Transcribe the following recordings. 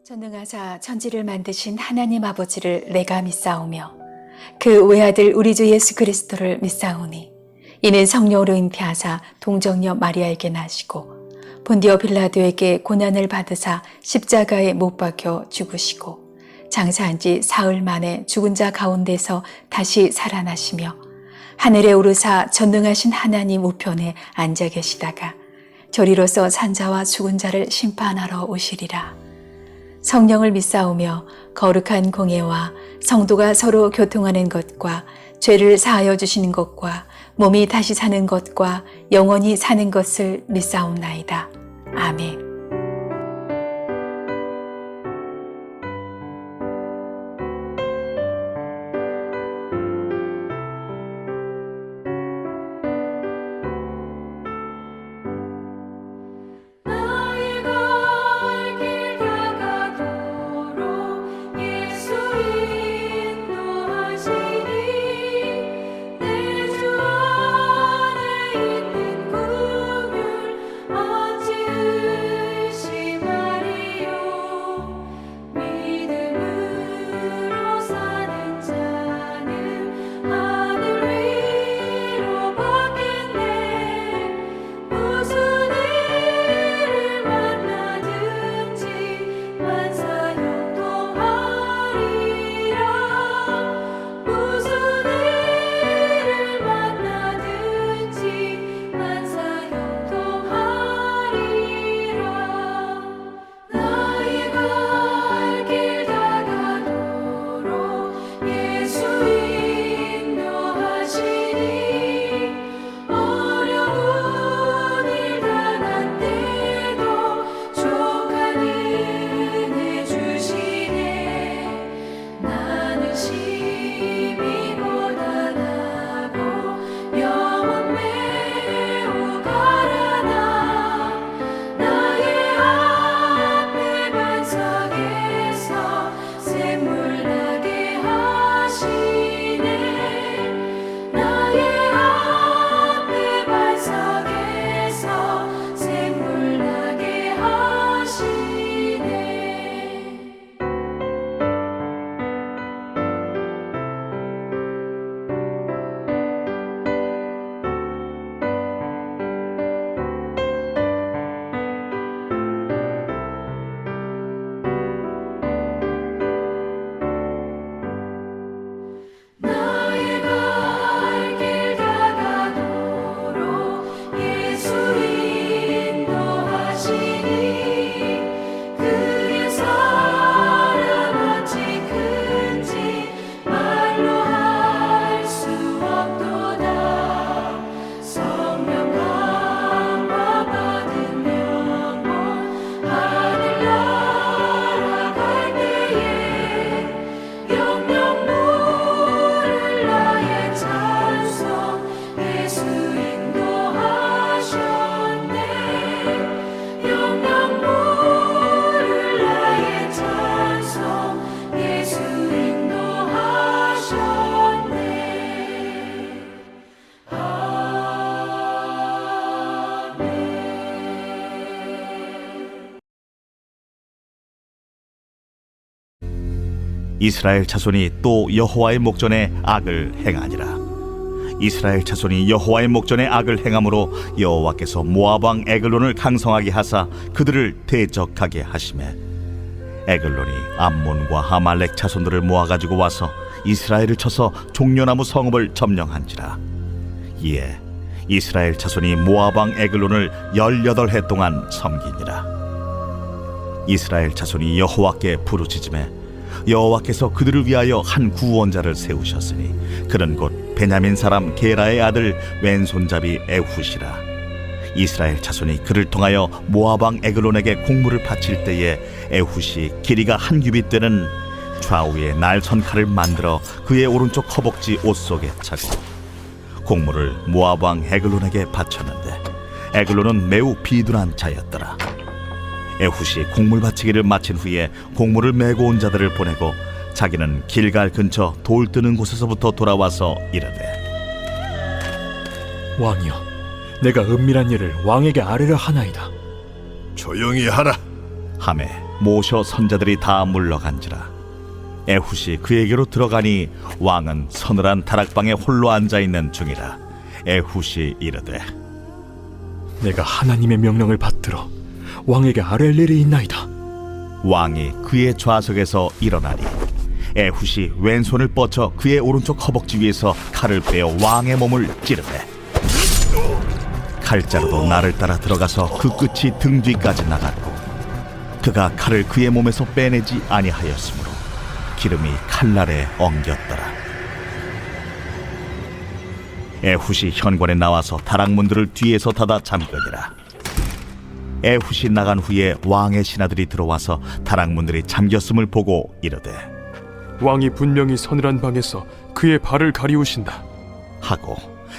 전능하사 천지를 만드신 하나님 아버지를 내가 믿사오며 그 외아들 우리 주 예수 그리스도를 믿사오니 이는 성령으로 잉태하사 동정녀 마리아에게 나시고 본디오 빌라도에게 고난을 받으사 십자가에 못 박혀 죽으시고 장사한 지 사흘 만에 죽은 자 가운데서 다시 살아나시며 하늘에 오르사 전능하신 하나님 우편에 앉아 계시다가 저리로서 산자와 죽은 자를 심판하러 오시리라. 성령을 믿사오며 거룩한 공예와 성도가 서로 교통하는 것과 죄를 사하여 주시는 것과 몸이 다시 사는 것과 영원히 사는 것을 믿사옵나이다. 아멘. 이스라엘 자손이 또 여호와의 목전에 악을 행하니라. 이스라엘 자손이 여호와의 목전에 악을 행함으로 여호와께서 모압 왕 에글론을 강성하게 하사 그들을 대적하게 하시매 에글론이 암몬과 아말렉 자손들을 모아가지고 와서 이스라엘을 쳐서 종려나무 성읍을 점령한지라. 이에 이스라엘 자손이 모압 왕 에글론을 18해 동안 섬기니라. 이스라엘 자손이 여호와께 부르짖음에 여호와께서 그들을 위하여 한 구원자를 세우셨으니 그는 곧 베냐민 사람 게라의 아들 왼손잡이 에훗이라. 이스라엘 자손이 그를 통하여 모압 왕 에글론에게 공물을 바칠 때에 에훗이 길이가 한 규빗 되는 좌우에 날선 칼을 만들어 그의 오른쪽 허벅지 옷 속에 차고 공물을 모압 왕 에글론에게 바쳤는데 에글론은 매우 비둔한 자였더라. 에훗이 공물 바치기를 마친 후에 공물을 메고 온 자들을 보내고 자기는 길갈 근처 돌 뜨는 곳에서부터 돌아와서 이르되 왕이여, 내가 은밀한 일을 왕에게 아뢰려 하나이다. 조용히 하라. 함에 모셔 선자들이 다 물러간지라. 에훗이 그에게로 들어가니 왕은 서늘한 다락방에 홀로 앉아있는 중이라. 에훗이 이르되 내가 하나님의 명령을 받들어 왕에게 아랠 일이 있나이다. 왕이 그의 좌석에서 일어나니 에훗이 왼손을 뻗쳐 그의 오른쪽 허벅지 위에서 칼을 빼어 왕의 몸을 찌르되 칼자루도 나를 따라 들어가서 그 끝이 등 뒤까지 나갔고 그가 칼을 그의 몸에서 빼내지 아니하였으므로 기름이 칼날에 엉겼더라. 에훗이 현관에 나와서 다락문들을 뒤에서 닫아 잠그니라. 에훗이 나간 후에 왕의 신하들이 들어와서 다락문들이 잠겼음을 보고 이르되 왕이 분명히 서늘한 방에서 그의 발을 가리우신다 하고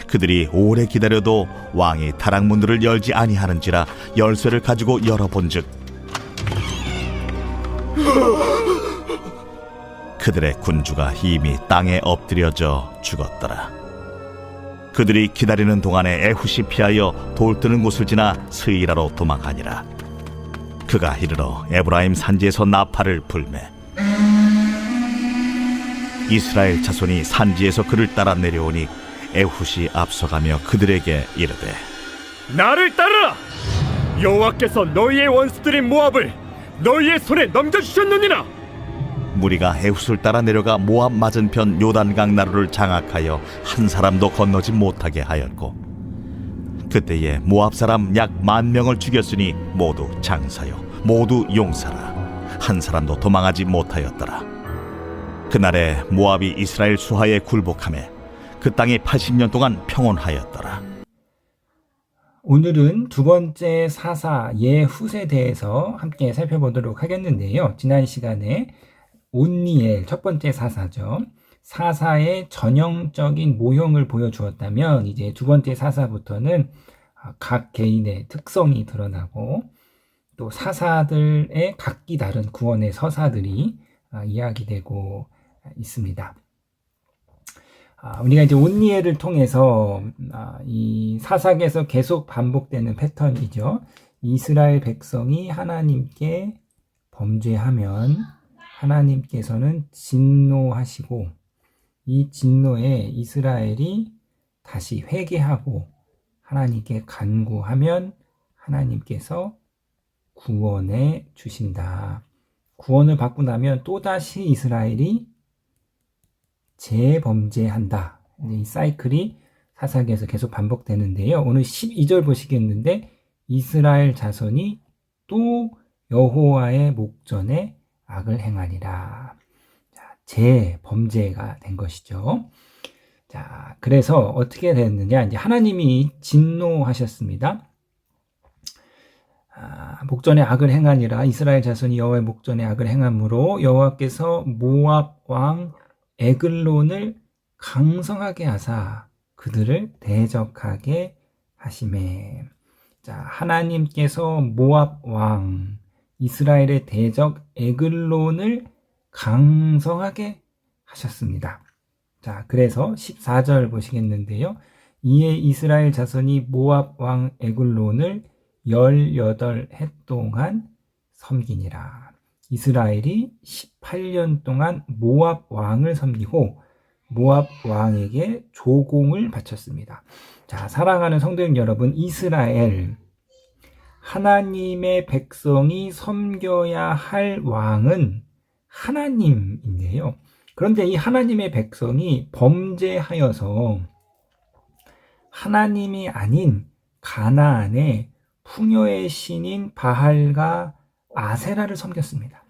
그들이 오래 기다려도 왕이 다락문들을 열지 아니하는지라 열쇠를 가지고 열어본즉 그들의 군주가 이미 땅에 엎드려져 죽었더라. 그들이 기다리는 동안에 에훗이 피하여 돌 뜨는 곳을 지나 스이라로 도망하니라. 그가 이르러 에브라임 산지에서 나팔을 불매 이스라엘 자손이 산지에서 그를 따라 내려오니 에훗이 앞서가며 그들에게 이르되 나를 따르라! 여호와께서 너희의 원수들인 모압을 너희의 손에 넘겨주셨느니라. 무리가 에훗을 따라 내려가 모압 맞은편 요단강 나루를 장악하여 한 사람도 건너지 못하게 하였고 그때에 모압 사람 약 10,000명을 죽였으니 모두 장사요 모두 용사라. 한 사람도 도망하지 못하였더라. 그날에 모압이 이스라엘 수하에 굴복하매 그 땅이 80년 동안 평온하였더라. 오늘은 두 번째 사사 예훗에 대해서 함께 살펴보도록 하겠는데요. 지난 시간에 온니엘 첫 번째 사사죠. 사사의 전형적인 모형을 보여주었다면 이제 두 번째 사사부터는 각 개인의 특성이 드러나고 또 사사들의 각기 다른 구원의 서사들이 이야기되고 있습니다. 우리가 이제 온니엘을 통해서 이 사사기에서 계속 반복되는 패턴이죠. 이스라엘 백성이 하나님께 범죄하면 하나님께서는 진노하시고 이 진노에 이스라엘이 다시 회개하고 하나님께 간구하면 하나님께서 구원해 주신다. 구원을 받고 나면 또다시 이스라엘이 재범죄한다. 이 사이클이 사사기에서 계속 반복되는데요. 오늘 12절 보시겠는데 이스라엘 자손이 또 여호와의 목전에 악을 행하니라. 자, 재범죄가 된 것이죠. 자, 그래서 어떻게 됐느냐? 이제 하나님이 진노하셨습니다. 목전에 악을 행하니라. 이스라엘 자손이 여호와의 목전에 악을 행함으로 여호와께서 모압 왕 에글론을 강성하게 하사 그들을 대적하게 하시매. 자, 하나님께서 모압 왕 이스라엘의 대적 에글론을 강성하게 하셨습니다. 자, 그래서 14절 보시겠는데요. 이에 이스라엘 자손이 모압 왕 에글론을 18해 동안 섬기니라. 이스라엘이 18년 동안 모압 왕을 섬기고 모압 왕에게 조공을 바쳤습니다. 자, 사랑하는 성도님 여러분, 이스라엘 하나님의 백성이 섬겨야 할 왕은 하나님인데요. 그런데 이 하나님의 백성이 범죄하여서 하나님이 아닌 가나안의 풍요의 신인 바알과 아세라를 섬겼습니다.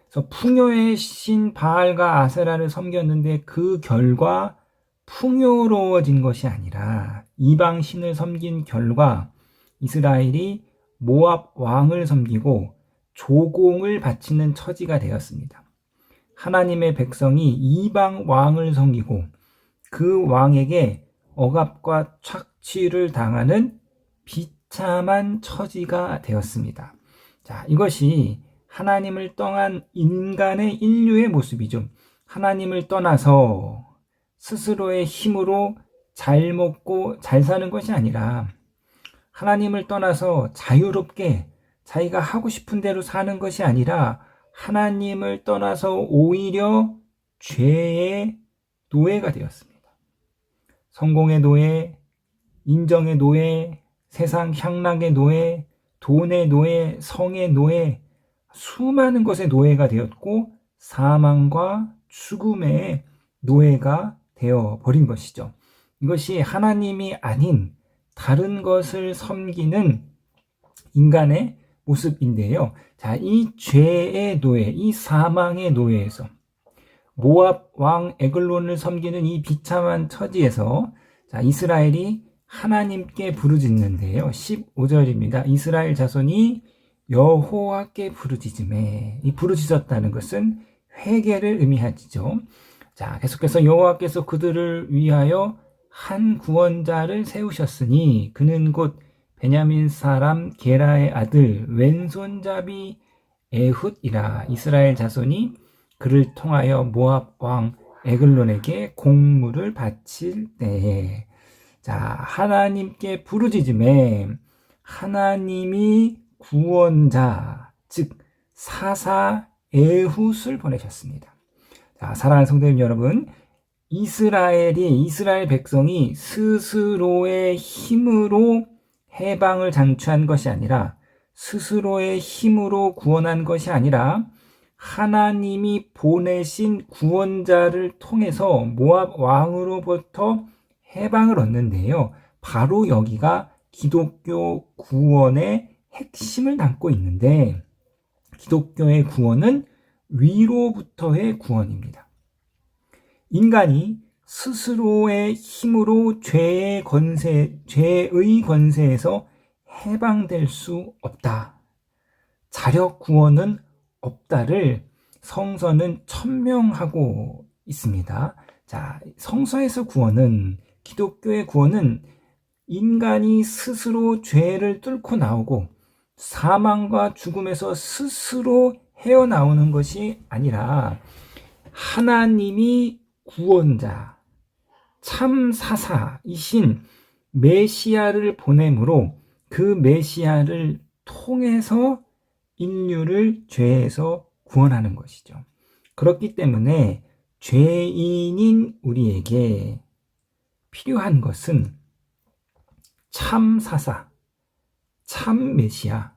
그래서 풍요의 신 바알과 아세라를 섬겼는데 그 결과 풍요로워진 것이 아니라 이방 신을 섬긴 결과 이스라엘이 모압 왕을 섬기고 조공을 바치는 처지가 되었습니다. 하나님의 백성이 이방 왕을 섬기고 그 왕에게 억압과 착취를 당하는 비참한 처지가 되었습니다. 자, 이것이 하나님을 떠난 인간의 인류의 모습이죠. 하나님을 떠나서 스스로의 힘으로 잘 먹고 잘 사는 것이 아니라 하나님을 떠나서 자유롭게 자기가 하고 싶은 대로 사는 것이 아니라 하나님을 떠나서 오히려 죄의 노예가 되었습니다. 성공의 노예, 인정의 노예, 세상 향락의 노예, 돈의 노예, 성의 노예, 수많은 것의 노예가 되었고 사망과 죽음의 노예가 되어버린 것이죠. 이것이 하나님이 아닌 다른 것을 섬기는 인간의 모습인데요. 자, 이 죄의 노예, 이 사망의 노예에서 모압 왕 에글론을 섬기는 이 비참한 처지에서 자, 이스라엘이 하나님께 부르짖는데요. 15절입니다. 이스라엘 자손이 여호와께 부르짖음에, 이 부르짖었다는 것은 회개를 의미하지죠. 자, 계속해서 여호와께서 그들을 위하여 한 구원자를 세우셨으니 그는 곧 베냐민 사람 게라의 아들 왼손잡이 에훗이라. 이스라엘 자손이 그를 통하여 모압 왕 에글론에게 공물을 바칠 때에, 자, 하나님께 부르짖음에 하나님이 구원자, 즉 사사 에훗을 보내셨습니다. 자, 사랑하는 성도님 여러분, 이스라엘 백성이 스스로의 힘으로 해방을 장취한 것이 아니라, 스스로의 힘으로 구원한 것이 아니라 하나님이 보내신 구원자를 통해서 모압 왕으로부터 해방을 얻는데요. 바로 여기가 기독교 구원의 핵심을 담고 있는데, 기독교의 구원은 위로부터의 구원입니다. 인간이 스스로의 힘으로 죄의 권세에서 해방될 수 없다. 자력 구원은 없다를 성서는 천명하고 있습니다. 자, 성서에서 구원은, 기독교의 구원은 인간이 스스로 죄를 뚫고 나오고 사망과 죽음에서 스스로 헤어나오는 것이 아니라 하나님이 구원자, 참 사사이신 메시아를 보냄으로 그 메시아를 통해서 인류를 죄에서 구원하는 것이죠. 그렇기 때문에 죄인인 우리에게 필요한 것은 참 사사, 참 메시아,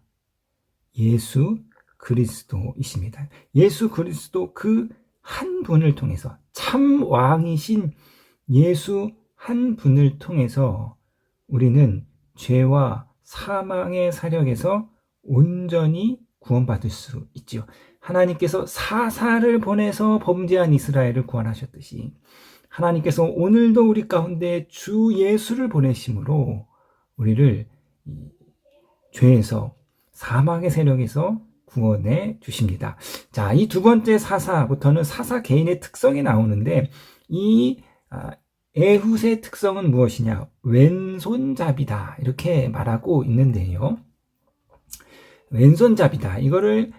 예수 그리스도이십니다. 예수 그리스도 그 한 분을 통해서, 참 왕이신 예수 한 분을 통해서 우리는 죄와 사망의 사력에서 온전히 구원받을 수 있지요. 하나님께서 사사를 보내서 범죄한 이스라엘을 구원하셨듯이 하나님께서 오늘도 우리 가운데 주 예수를 보내심으로 우리를 죄에서, 사망의 세력에서 구원해 주십니다. 자, 이 두 번째 사사부터는 사사 개인의 특성이 나오는데, 이 에훗의 특성은 무엇이냐? 왼손잡이다, 이렇게 말하고 있는데요. 왼손잡이다, 이거를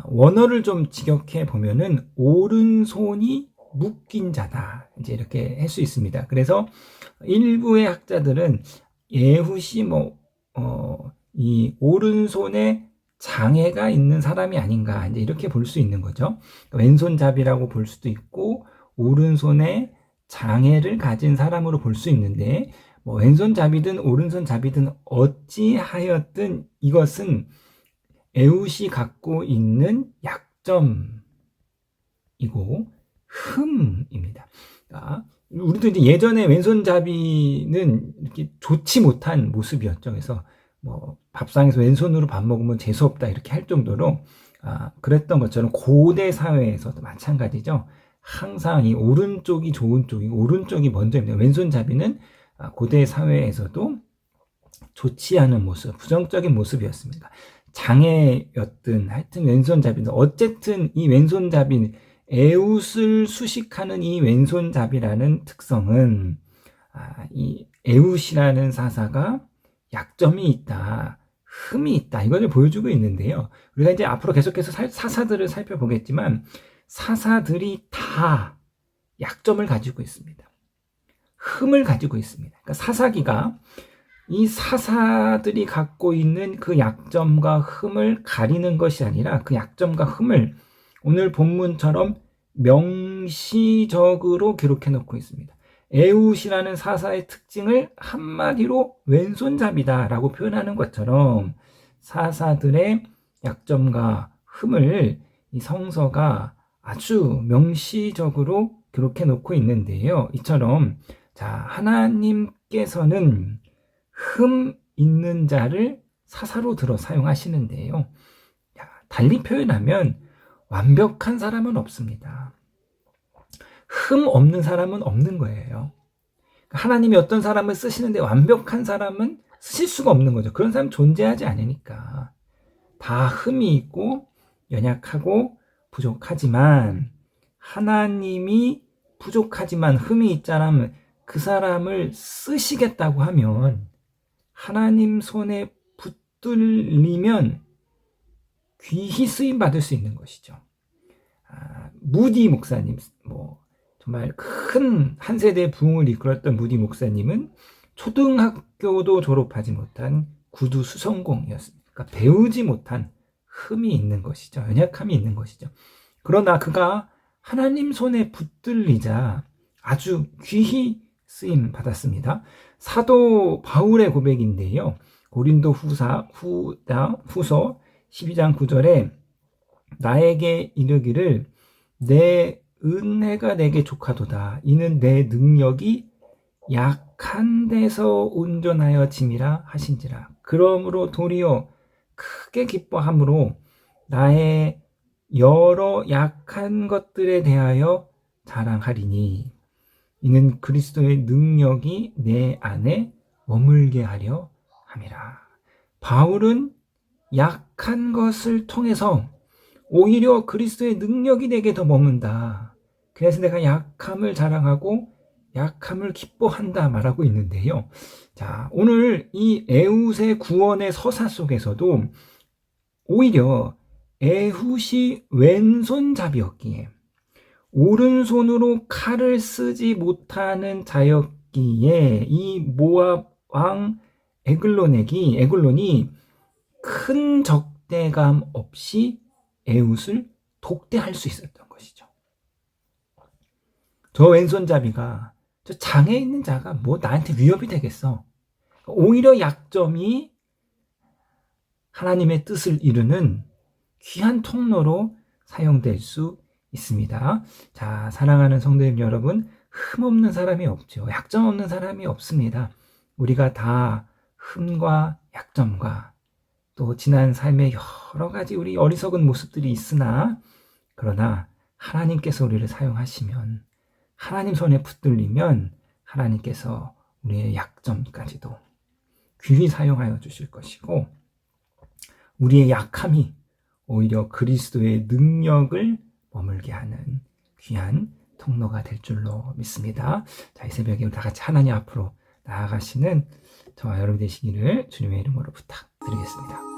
원어를 좀 직역해 보면은 오른손이 묶인 자다, 이제 이렇게 할 수 있습니다. 그래서 일부의 학자들은 에훗이 이 오른손에 장애가 있는 사람이 아닌가, 이제 이렇게 볼 수 있는 거죠. 왼손잡이라고 볼 수도 있고 오른손에 장애를 가진 사람으로 볼 수 있는데, 왼손잡이든 오른손잡이든 어찌하였든 이것은 에훗이 갖고 있는 약점이고 흠입니다. 우리도 이제 예전에 왼손잡이는 이렇게 좋지 못한 모습이었죠. 그래서 밥상에서 왼손으로 밥 먹으면 재수없다, 이렇게 할 정도로 그랬던 것처럼 고대 사회에서도 마찬가지죠. 항상 이 오른쪽이 좋은 쪽이고 오른쪽이 먼저입니다. 왼손잡이는 고대 사회에서도 좋지 않은 모습, 부정적인 모습이었습니다. 장애였든 하여튼 왼손잡이는, 어쨌든 이 왼손잡이는, 에훗을 수식하는 이 왼손잡이라는 특성은 이 에훗이라는 사사가 약점이 있다, 흠이 있다, 이걸 보여주고 있는데요. 우리가 이제 앞으로 계속해서 사사들을 살펴보겠지만 사사들이 다 약점을 가지고 있습니다. 흠을 가지고 있습니다. 그러니까 사사기가 이 사사들이 갖고 있는 그 약점과 흠을 가리는 것이 아니라 그 약점과 흠을 오늘 본문처럼 명시적으로 기록해 놓고 있습니다. 에훗이라는 사사의 특징을 한마디로 왼손잡이다라고 표현하는 것처럼 사사들의 약점과 흠을 이 성서가 아주 명시적으로 기록해 놓고 있는데요. 이처럼 자, 하나님께서는 흠 있는 자를 사사로 들어 사용하시는데요. 달리 표현하면 완벽한 사람은 없습니다. 흠 없는 사람은 없는 거예요. 하나님이 어떤 사람을 쓰시는데 완벽한 사람은 쓰실 수가 없는 거죠. 그런 사람 존재하지 않으니까. 다 흠이 있고 연약하고 부족하지만 하나님이 부족하지만 흠이 있잖아. 그 사람을 쓰시겠다고 하면 하나님 손에 붙들리면 귀히 쓰임 받을 수 있는 것이죠. 무디 목사님, 정말 큰 한 세대의 부흥을 이끌었던 무디 목사님은 초등학교도 졸업하지 못한 구두 수성공이었습니다. 그러니까 배우지 못한 흠이 있는 것이죠. 연약함이 있는 것이죠. 그러나 그가 하나님 손에 붙들리자 아주 귀히 쓰임 받았습니다. 사도 바울의 고백인데요. 고린도 후서 12장 9절에 나에게 이르기를 내 은혜가 내게 족하도다. 이는 내 능력이 약한 데서 온전하여 짐이라 하신지라. 그러므로 도리어 크게 기뻐함으로 나의 여러 약한 것들에 대하여 자랑하리니 이는 그리스도의 능력이 내 안에 머물게 하려 함이라. 바울은 약한 것을 통해서 오히려 그리스도의 능력이 내게 더 머문다. 그래서 내가 약함을 자랑하고 약함을 기뻐한다 말하고 있는데요. 자, 오늘 이 에훗의 구원의 서사 속에서도 오히려 에훗이 왼손잡이였기에 오른손으로 칼을 쓰지 못하는 자였기에 이 모압 왕 에글론이 큰 적대감 없이 에훗을 독대할 수 있었던 것이죠. 저 왼손잡이가 저 장애 있는 자가 뭐 나한테 위협이 되겠어. 오히려 약점이 하나님의 뜻을 이루는 귀한 통로로 사용될 수 있습니다. 자, 사랑하는 성도님 여러분, 흠없는 사람이 없죠. 약점 없는 사람이 없습니다. 우리가 다 흠과 약점과 또 지난 삶의 여러 가지 우리 어리석은 모습들이 있으나 그러나 하나님께서 우리를 사용하시면 하나님 손에 붙들리면 하나님께서 우리의 약점까지도 귀히 사용하여 주실 것이고 우리의 약함이 오히려 그리스도의 능력을 머물게 하는 귀한 통로가 될 줄로 믿습니다. 자, 이 새벽에 다 같이 하나님 앞으로 나아가시는 저와 여러분 되시기를 주님의 이름으로 부탁드리겠습니다.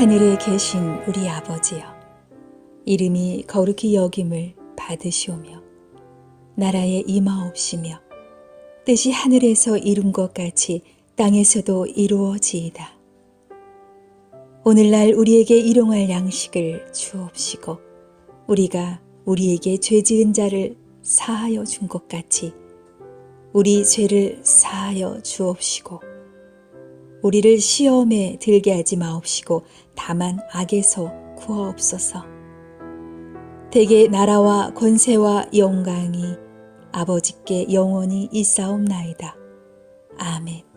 하늘에 계신 우리 아버지여, 이름이 거룩히 여김을 받으시오며 나라에 임하옵시며 뜻이 하늘에서 이룬 것 같이 땅에서도 이루어지이다. 오늘날 우리에게 일용할 양식을 주옵시고 우리가 우리에게 죄 지은 자를 사하여 준 것 같이 우리 죄를 사하여 주옵시고 우리를 시험에 들게 하지 마옵시고 다만 악에서 구하옵소서. 대개 나라와 권세와 영광이 아버지께 영원히 있사옵나이다. 아멘.